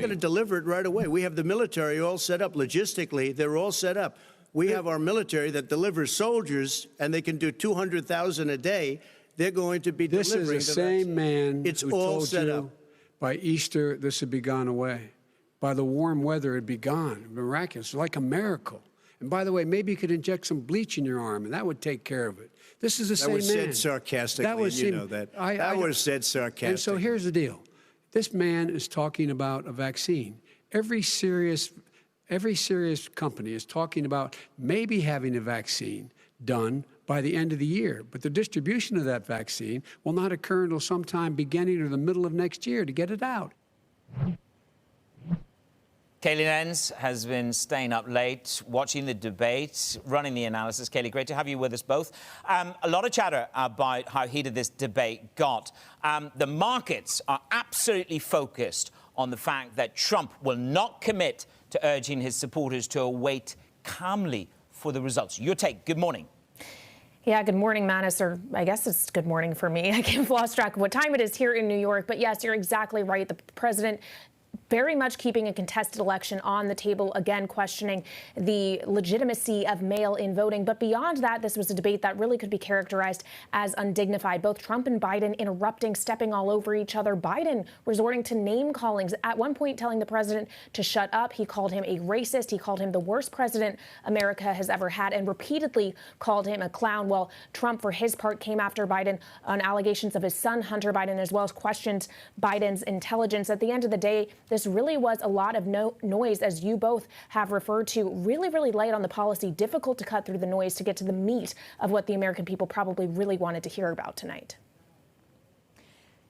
going to deliver it right away. We have the military all set up logistically. They're all set up. We have our military that delivers soldiers, and they can do 200,000 a day. They're going to be delivering. This is the same man it's who all told set you up. by Easter this would be gone away. By the warm weather, it'd be gone. Miraculous, like a miracle. And by the way, maybe you could inject some bleach in your arm, and that would take care of it. This is the same man. That was said sarcastically, and you know that. That was said sarcastically. And so here's the deal. This man is talking about a vaccine. Every serious company is talking about maybe having a vaccine done by the end of the year. But the distribution of that vaccine will not occur until sometime beginning or the middle of next year to get it out. Kailey Leinz has been staying up late, watching the debate, running the analysis. Kailey, great to have you with us both. A lot of chatter about how heated this debate got. The markets are absolutely focused on the fact that Trump will not commit to urging his supporters to await calmly for the results. Your take. Good morning. Yeah, good morning, Manus, or I guess it's good morning for me. I can't lost track of what time it is here in New York. But yes, you're exactly right. The president very much keeping a contested election on the table, again, questioning the legitimacy of mail-in voting. But beyond that, this was a debate that really could be characterized as undignified. Both Trump and Biden interrupting, stepping all over each other. Biden resorting to name callings, at one point telling the president to shut up. He called him a racist. He called him the worst president America has ever had, and repeatedly called him a clown. Well, Trump, for his part, came after Biden on allegations of his son, Hunter Biden, as well as questioned Biden's intelligence. At the end of the day, this really was a lot of noise, as you both have referred to, really, really light on the policy, difficult to cut through the noise to get to the meat of what the American people probably really wanted to hear about tonight.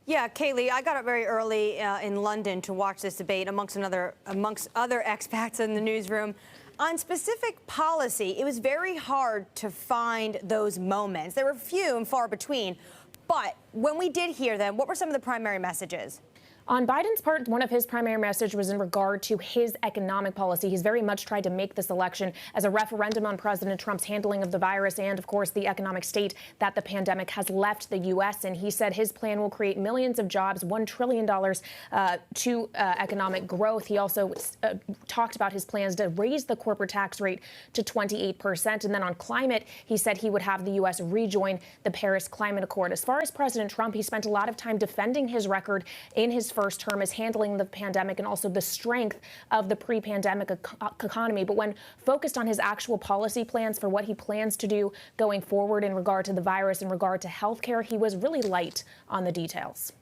Yeah, Kailey, I got up very early in London to watch this debate amongst other expats in the newsroom. On specific policy, it was very hard to find those moments. There were few and far between. But when we did hear them, what were some of the primary messages? On Biden's part, one of his primary message was in regard to his economic policy. He's very much tried to make this election as a referendum on President Trump's handling of the virus and, of course, the economic state that the pandemic has left the U.S. And he said his plan will create millions of jobs, $1 trillion to economic growth. He also talked about his plans to raise the corporate tax rate to 28%. And then on climate, he said he would have the U.S. rejoin the Paris Climate Accord. As far as President Trump, he spent a lot of time defending his record in his first term as handling the pandemic and also the strength of the pre-pandemic economy. But when focused on his actual policy plans for what he plans to do going forward in regard to the virus, in regard to health care, he was really light on the details.